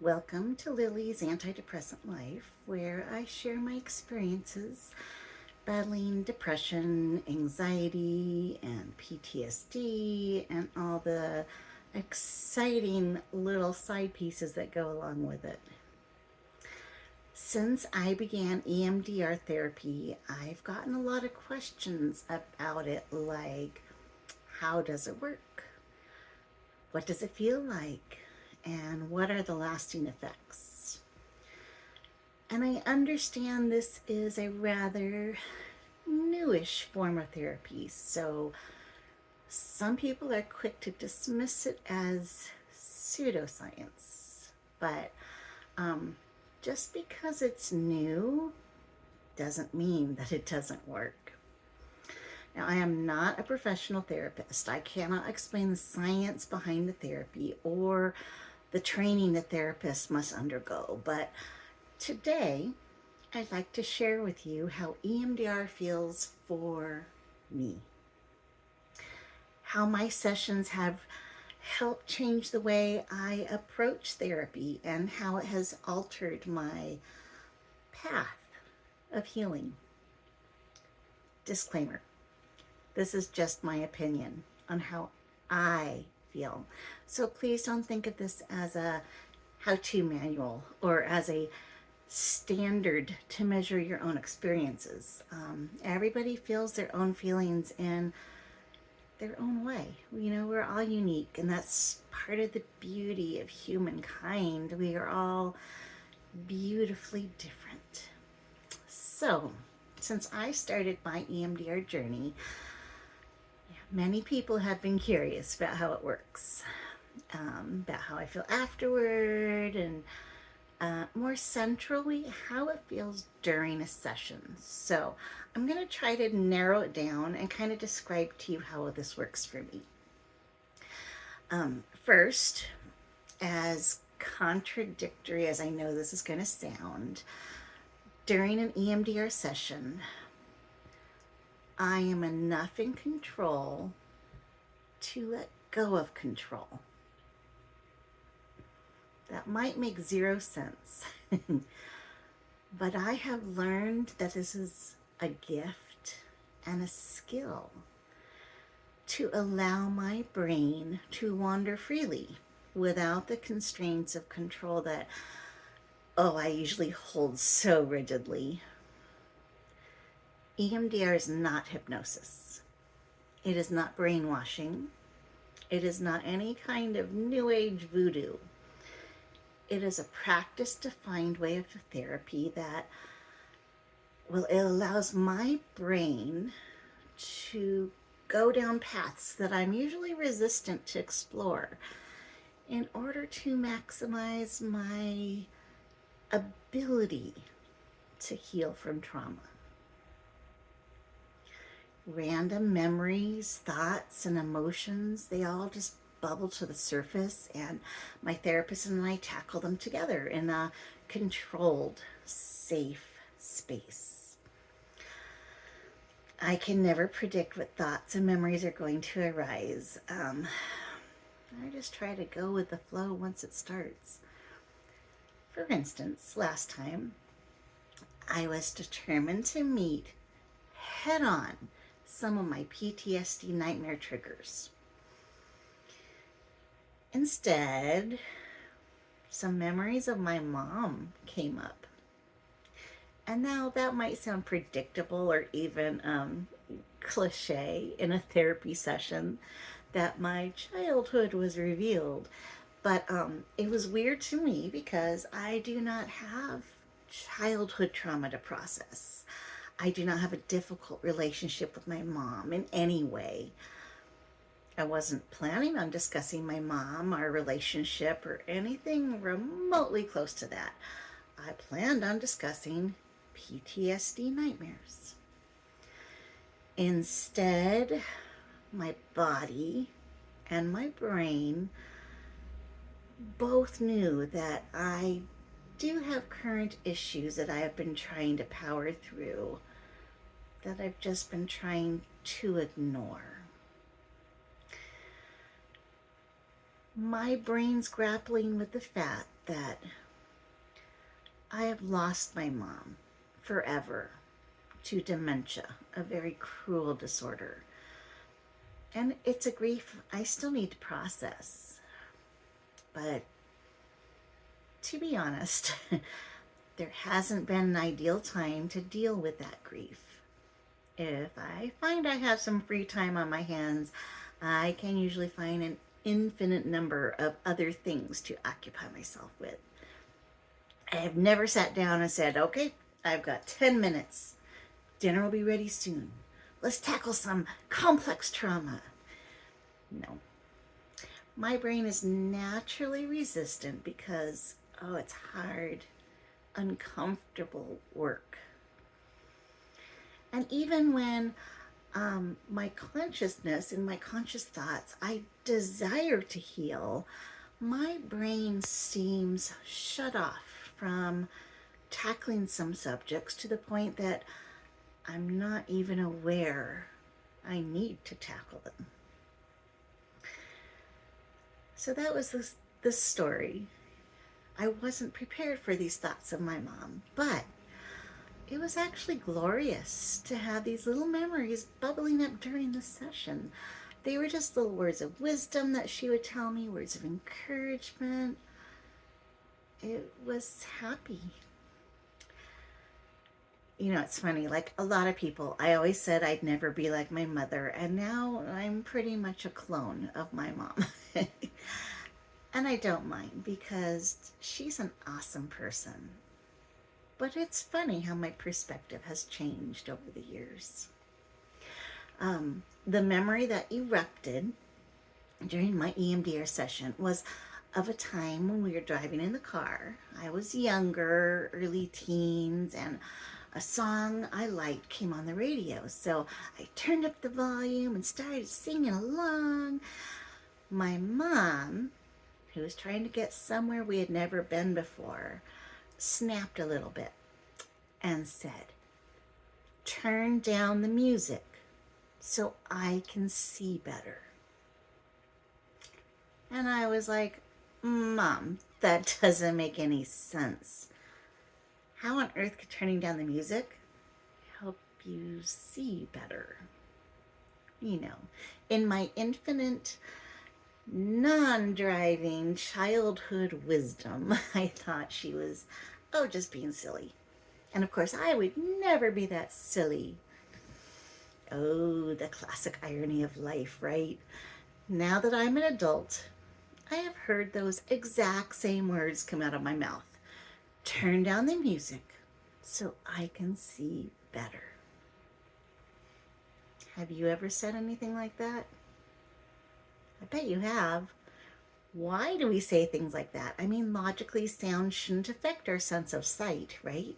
Welcome to Lily's Antidepressant Life, where I share my experiences battling depression, anxiety, and PTSD, and all the exciting little side pieces that go along with it. Since I began EMDR therapy, I've gotten a lot of questions about it, like how does it work? What does it feel like? And what are the lasting effects? And I understand this is a rather newish form of therapy, so some people are quick to dismiss it as pseudoscience. But just because it's new doesn't mean that it doesn't work. Now, I am not a professional therapist. I cannot explain the science behind the therapy or the training that therapists must undergo. But today, I'd like to share with you how EMDR feels for me. How my sessions have helped change the way I approach therapy and how it has altered my path of healing. Disclaimer: this is just my opinion on how I feel. So please don't think of this as a how-to manual or as a standard to measure your own experiences. Everybody feels their own feelings in their own way. You know, we're all unique, and that's part of the beauty of humankind. We are all beautifully different. So, since I started my EMDR journey, many people have been curious about how it works, about how I feel afterward, and more centrally, how it feels during a session. So I'm going to try to narrow it down and kind of describe to you how this works for me. First, as contradictory as I know this is going to sound, during an EMDR session, I am enough in control to let go of control. That might make zero sense, but I have learned that this is a gift and a skill to allow my brain to wander freely without the constraints of control that, I usually hold so rigidly. EMDR is not hypnosis. It is not brainwashing. It is not any kind of new age voodoo. It is a practice-defined way of therapy that, it allows my brain to go down paths that I'm usually resistant to explore in order to maximize my ability to heal from trauma. Random memories, thoughts, and emotions, they all just bubble to the surface, and my therapist and I tackle them together in a controlled, safe space. I can never predict what thoughts and memories are going to arise. I just try to go with the flow once it starts. For instance, last time, I was determined to meet head on some of my PTSD nightmare triggers. Instead, some memories of my mom came up. And now that might sound predictable or even cliche in a therapy session, that my childhood was revealed. But it was weird to me because I do not have childhood trauma to process. I do not have a difficult relationship with my mom in any way. I wasn't planning on discussing my mom, our relationship, or anything remotely close to that. I planned on discussing PTSD nightmares. Instead, my body and my brain both knew that I do have current issues that I have been trying to power through, that I've just been trying to ignore. My brain's grappling with the fact that I have lost my mom forever to dementia, a very cruel disorder. And it's a grief I still need to process. But to be honest, there hasn't been an ideal time to deal with that grief. If I find I have some free time on my hands, I can usually find an infinite number of other things to occupy myself with. I have never sat down and said, okay, I've got 10 minutes. Dinner will be ready soon. Let's tackle some complex trauma. No. My brain is naturally resistant because, it's hard, uncomfortable work. And even when my consciousness and my conscious thoughts, I desire to heal, my brain seems shut off from tackling some subjects to the point that I'm not even aware I need to tackle them. So that was this story. I wasn't prepared for these thoughts of my mom, but it was actually glorious to have these little memories bubbling up during the session. They were just little words of wisdom that she would tell me, words of encouragement. It was happy. You know, it's funny, like a lot of people, I always said I'd never be like my mother, and now I'm pretty much a clone of my mom. And I don't mind because she's an awesome person. But it's funny how my perspective has changed over the years. The memory that erupted during my EMDR session was of a time when we were driving in the car. I was younger, early teens, and a song I liked came on the radio. So I turned up the volume and started singing along. My mom, who was trying to get somewhere we had never been before, snapped a little bit and said, "Turn down the music so I can see better." And I was like, "Mom, that doesn't make any sense. How on earth could turning down the music help you see better?" You know, in my infinite non-driving childhood wisdom, I thought she was, just being silly. And of course, I would never be that silly. Oh, the classic irony of life, right? Now that I'm an adult, I have heard those exact same words come out of my mouth. Turn down the music so I can see better. Have you ever said anything like that? I bet you have. Why do we say things like that? I mean, logically, sound shouldn't affect our sense of sight, right?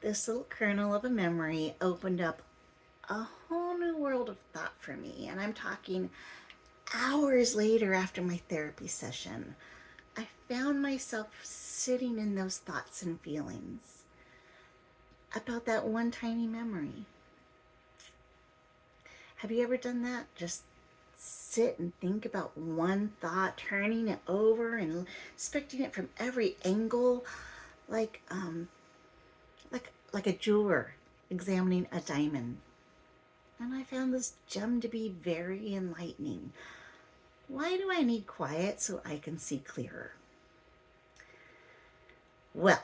This little kernel of a memory opened up a whole new world of thought for me. And I'm talking hours later after my therapy session. I found myself sitting in those thoughts and feelings about that one tiny memory. Have you ever done that? Just sit and think about one thought, turning it over and inspecting it from every angle, like a jeweler examining a diamond. And I found this gem to be very enlightening. Why do I need quiet so I can see clearer? Well,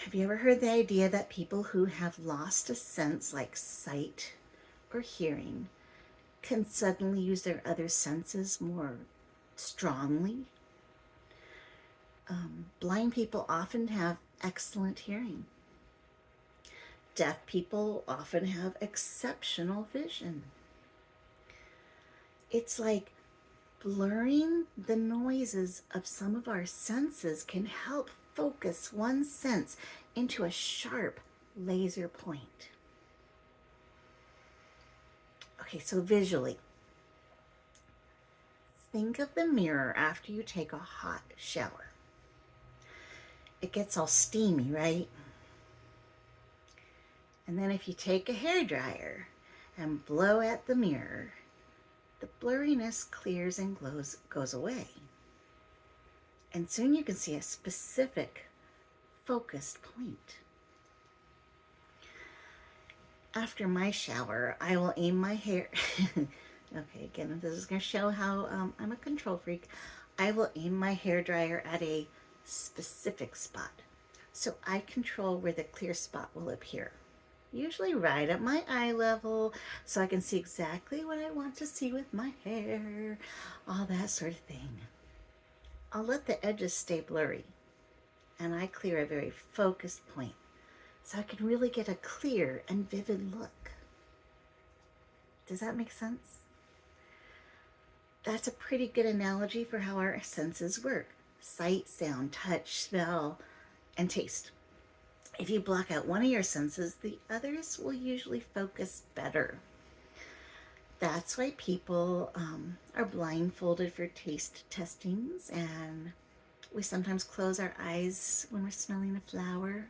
have you ever heard the idea that people who have lost a sense like sight or hearing can suddenly use their other senses more strongly? Blind people often have excellent hearing. Deaf people often have exceptional vision. It's like blurring the noises of some of our senses can help focus one sense into a sharp laser point. Okay, so visually, think of the mirror after you take a hot shower. It gets all steamy, right? And then if you take a hairdryer and blow at the mirror, the blurriness clears and goes away. And soon you can see a specific focused point. After my shower, I will aim my hair. Okay, again, this is going to show how I'm a control freak. I will aim my hair dryer at a specific spot. So I control where the clear spot will appear. Usually right at my eye level, so I can see exactly what I want to see with my hair, all that sort of thing. I'll let the edges stay blurry, and I clear a very focused point, so I can really get a clear and vivid look. Does that make sense? That's a pretty good analogy for how our senses work: sight, sound, touch, smell, and taste. If you block out one of your senses, the others will usually focus better. That's why people are blindfolded for taste testings, and we sometimes close our eyes when we're smelling a flower.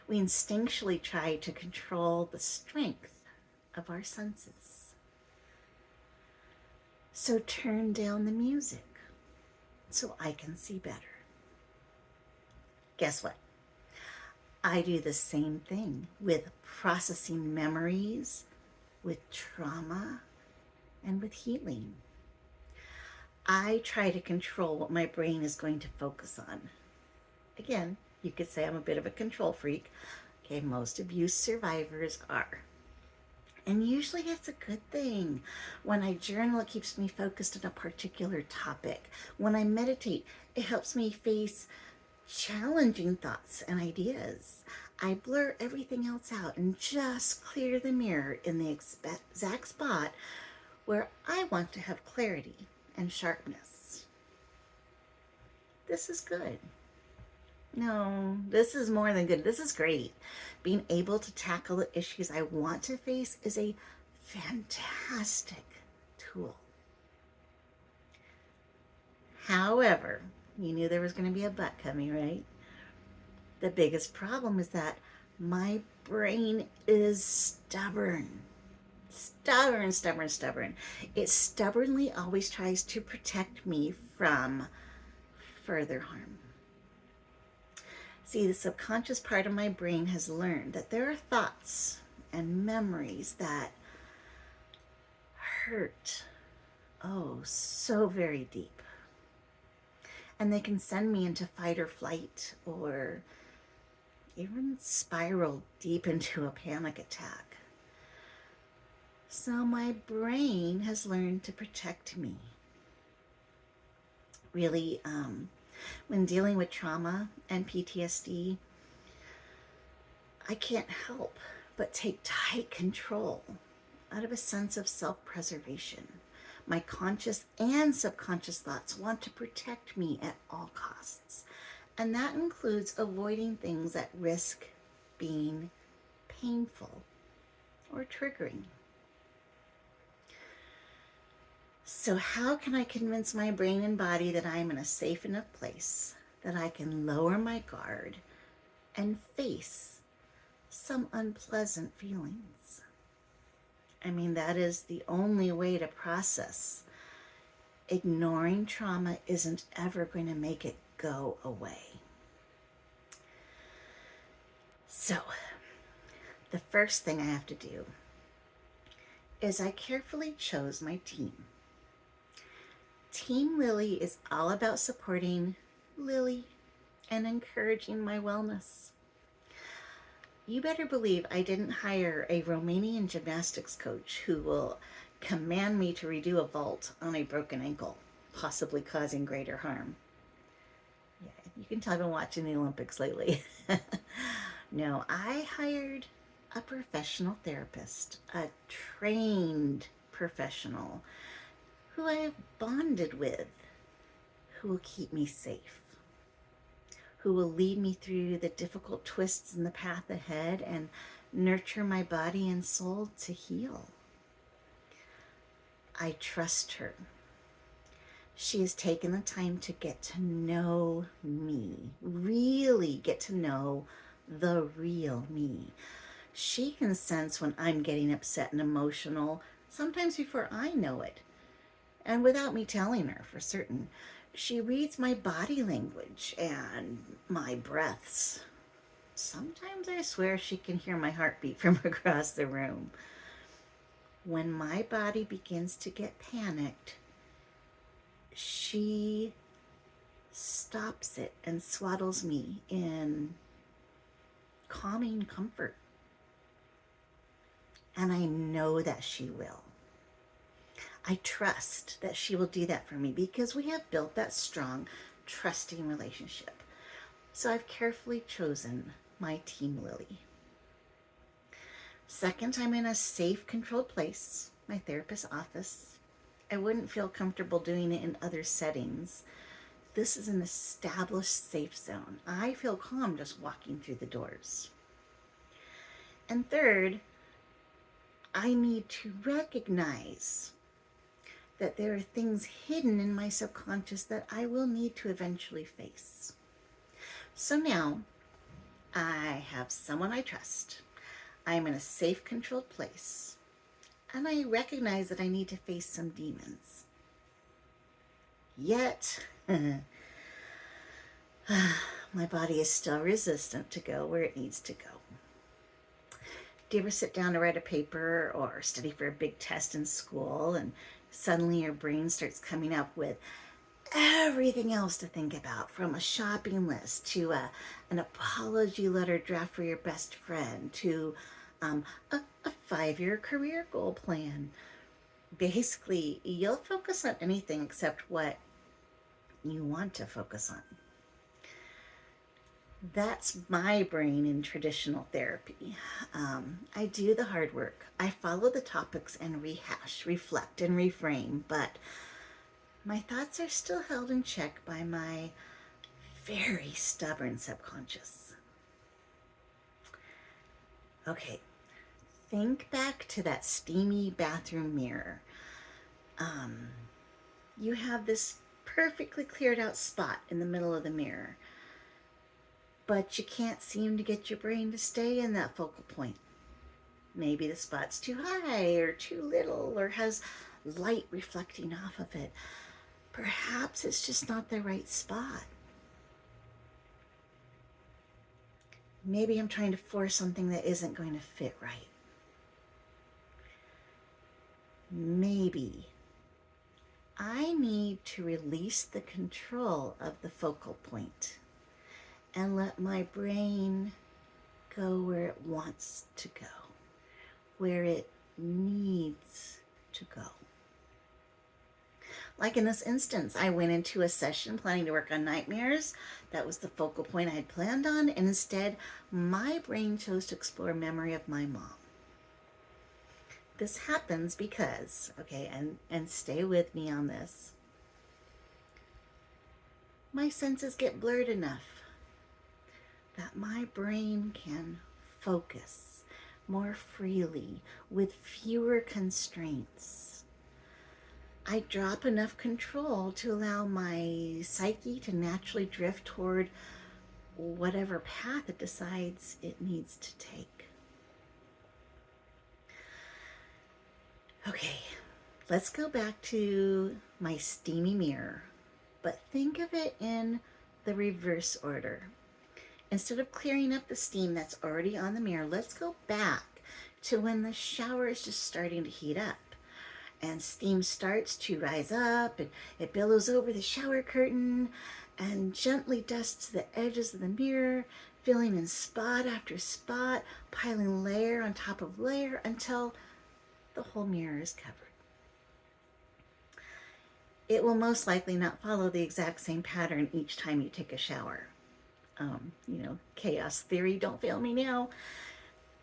We instinctually try to control the strength of our senses. So turn down the music so I can see better. Guess what? I do the same thing with processing memories, with trauma, and with healing. I try to control what my brain is going to focus on. Again, you could say I'm a bit of a control freak. Okay, most abuse survivors are. And usually it's a good thing. When I journal, it keeps me focused on a particular topic. When I meditate, it helps me face challenging thoughts and ideas. I blur everything else out and just clear the mirror in the exact spot where I want to have clarity and sharpness. This is good. No, this is more than good. This is great. Being able to tackle the issues I want to face is a fantastic tool. However, you knew there was going to be a but coming, right? The biggest problem is that my brain is stubborn. Stubborn. It stubbornly always tries to protect me from further harm. See, the subconscious part of my brain has learned that there are thoughts and memories that hurt, oh, so very deep. And they can send me into fight or flight, or even spiral deep into a panic attack. So my brain has learned to protect me. Really, when dealing with trauma and PTSD, I can't help but take tight control out of a sense of self-preservation. My conscious and subconscious thoughts want to protect me at all costs. And that includes avoiding things that risk being painful or triggering. So how can I convince my brain and body that I'm in a safe enough place that I can lower my guard and face some unpleasant feelings? I mean, that is the only way to process. Ignoring trauma isn't ever going to make it go away. So, the first thing I have to do is I carefully chose my team. Team Lily is all about supporting Lily and encouraging my wellness. You better believe I didn't hire a Romanian gymnastics coach who will command me to redo a vault on a broken ankle, possibly causing greater harm. Yeah, you can tell I've been watching the Olympics lately. No, I hired a professional therapist, a trained professional who I have bonded with, who will keep me safe, who will lead me through the difficult twists in the path ahead and nurture my body and soul to heal. I trust her. She has taken the time to get to know me, really get to know the real me. She can sense when I'm getting upset and emotional, sometimes before I know it. And without me telling her for certain, she reads my body language and my breaths. Sometimes I swear she can hear my heartbeat from across the room. When my body begins to get panicked, she stops it and swaddles me in calming comfort. And I know that she will. I trust that she will do that for me because we have built that strong, trusting relationship. So I've carefully chosen my team Lily. Second, I'm in a safe, controlled place, my therapist's office. I wouldn't feel comfortable doing it in other settings. This is an established safe zone. I feel calm just walking through the doors. And third, I need to recognize that there are things hidden in my subconscious that I will need to eventually face. So now I have someone I trust. I am in a safe, controlled place. And I recognize that I need to face some demons. Yet, my body is still resistant to go where it needs to go. Do you ever sit down to write a paper or study for a big test in school and suddenly your brain starts coming up with everything else to think about, from a shopping list to an apology letter draft for your best friend to a 5-year career goal plan? Basically, you'll focus on anything except what you want to focus on. That's my brain in traditional therapy. I do the hard work. I follow the topics and rehash, reflect, and reframe, but my thoughts are still held in check by my very stubborn subconscious. Okay, think back to that steamy bathroom mirror. You have this perfectly cleared out spot in the middle of the mirror, but you can't seem to get your brain to stay in that focal point. Maybe the spot's too high or too little or has light reflecting off of it. Perhaps it's just not the right spot. Maybe I'm trying to force something that isn't going to fit right. Maybe I need to release the control of the focal point and let my brain go where it wants to go, where it needs to go. Like in this instance, I went into a session planning to work on nightmares. That was the focal point I had planned on, and instead, my brain chose to explore memory of my mom. This happens because, okay, and stay with me on this, my senses get blurred enough that my brain can focus more freely with fewer constraints. I drop enough control to allow my psyche to naturally drift toward whatever path it decides it needs to take. Okay, let's go back to my steamy mirror, but think of it in the reverse order. Instead of clearing up the steam that's already on the mirror, let's go back to when the shower is just starting to heat up. And steam starts to rise up and it billows over the shower curtain and gently dusts the edges of the mirror, filling in spot after spot, piling layer on top of layer until the whole mirror is covered. It will most likely not follow the exact same pattern each time you take a shower. Chaos theory, don't fail me now.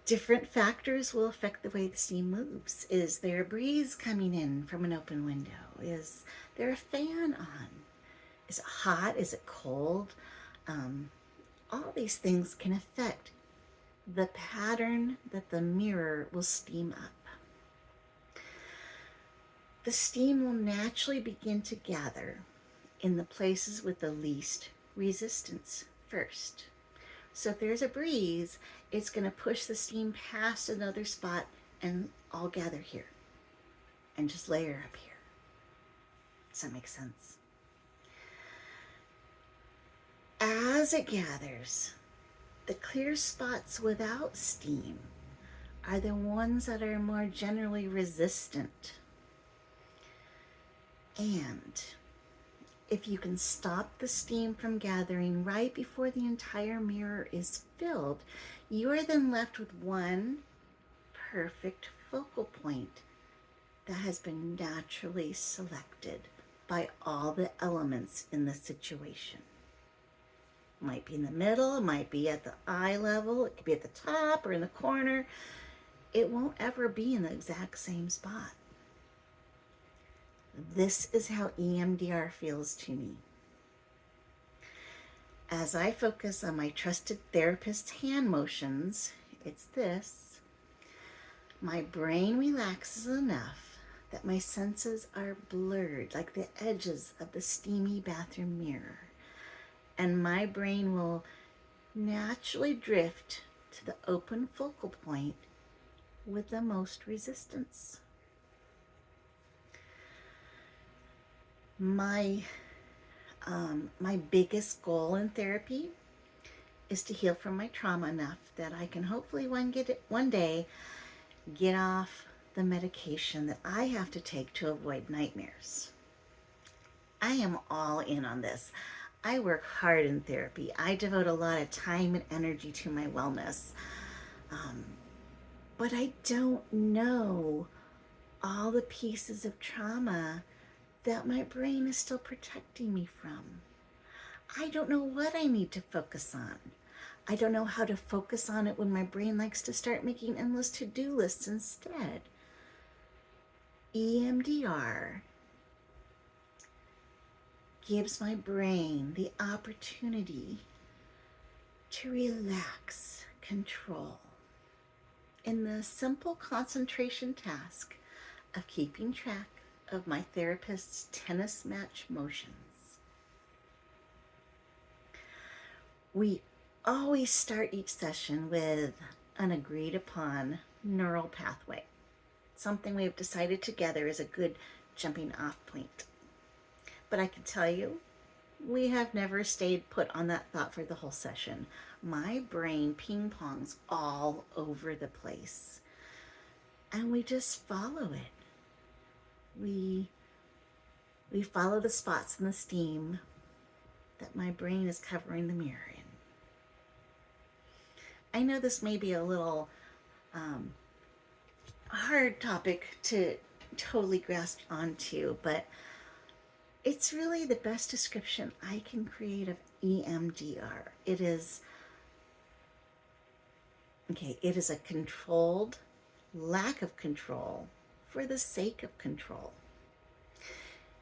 Different factors will affect the way the steam moves. Is there a breeze coming in from an open window? Is there a fan on? Is it hot? Is it cold? All these things can affect the pattern that the mirror will steam up. The steam will naturally begin to gather in the places with the least resistance first. So if there's a breeze, it's going to push the steam past another spot and all gather here and just layer up here. Does that make sense? As it gathers, the clear spots without steam are the ones that are more generally resistant. And if you can stop the steam from gathering right before the entire mirror is filled, you are then left with one perfect focal point that has been naturally selected by all the elements in the situation. It might be in the middle, it might be at the eye level, it could be at the top or in the corner. It won't ever be in the exact same spot. This is how EMDR feels to me. As I focus on my trusted therapist's hand motions, it's this. My brain relaxes enough that my senses are blurred like the edges of the steamy bathroom mirror. And my brain will naturally drift to the open focal point with the most resistance. My biggest goal in therapy is to heal from my trauma enough that I can hopefully one day get off the medication that I have to take to avoid nightmares. I am all in on this. I work hard in therapy. I devote a lot of time and energy to my wellness. But I don't know all the pieces of trauma that my brain is still protecting me from. I don't know what I need to focus on. I don't know how to focus on it when my brain likes to start making endless to-do lists instead. EMDR gives my brain the opportunity to relax control in the simple concentration task of keeping track of my therapist's tennis match motions. We always start each session with an agreed upon neural pathway, something we have decided together is a good jumping off point. But I can tell you, we have never stayed put on that thought for the whole session. My brain ping-pongs all over the place. And we just follow it. We follow the spots in the steam that my brain is covering the mirror in. I know this may be a little hard topic to totally grasp onto, but it's really the best description I can create of EMDR. It is a controlled lack of control for the sake of control.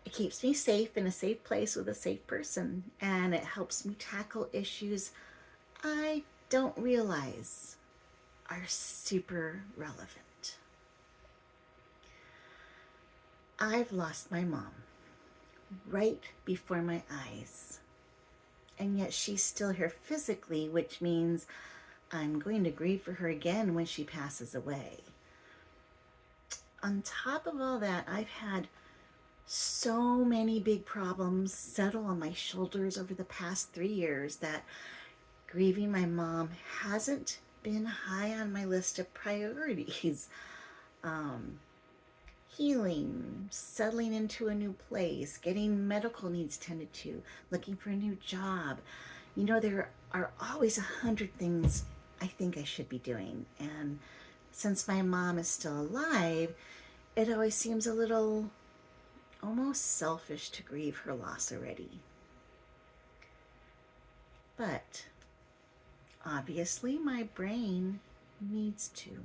It keeps me safe in a safe place with a safe person, and it helps me tackle issues I don't realize are super relevant. I've lost my mom right before my eyes, and yet she's still here physically, which means I'm going to grieve for her again when she passes away. On top of all that, I've had so many big problems settle on my shoulders over the past 3 years that grieving my mom hasn't been high on my list of priorities. Healing, settling into a new place, getting medical needs tended to, looking for a new job. You know, there are always 100 things I think I should be doing. And since my mom is still alive, it always seems a little almost selfish to grieve her loss already. But obviously my brain needs to.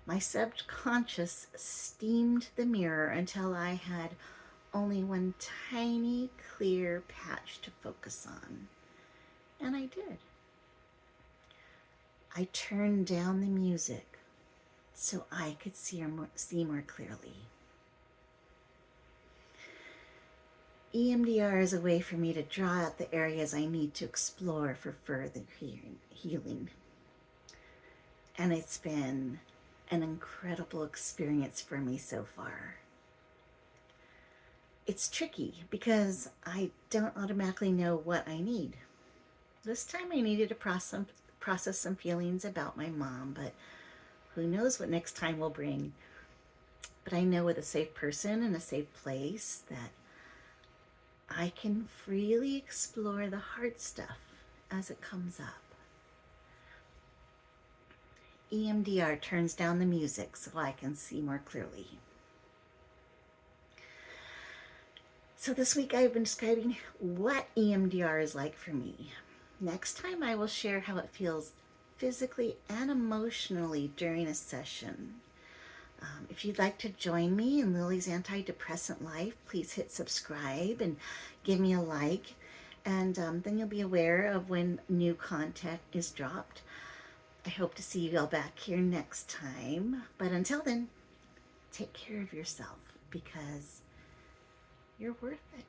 My subconscious steamed the mirror until I had only one tiny clear patch to focus on. And I did. I turned down the music so I could see more clearly. EMDR is a way for me to draw out the areas I need to explore for further healing. And it's been an incredible experience for me so far. it's tricky because I don't automatically know what I need. This time I needed to process some feelings about my mom, but who knows what next time will bring. But I know with a safe person and a safe place that I can freely explore the hard stuff as it comes up. EMDR turns down the music so I can see more clearly. So this week I've been describing what EMDR is like for me. Next time I will share how it feels physically and emotionally during a session. If you'd like to join me in Lily's antidepressant life, please hit subscribe and give me a like. And then you'll be aware of when new content is dropped. I hope to see you all back here next time. But until then, take care of yourself because you're worth it.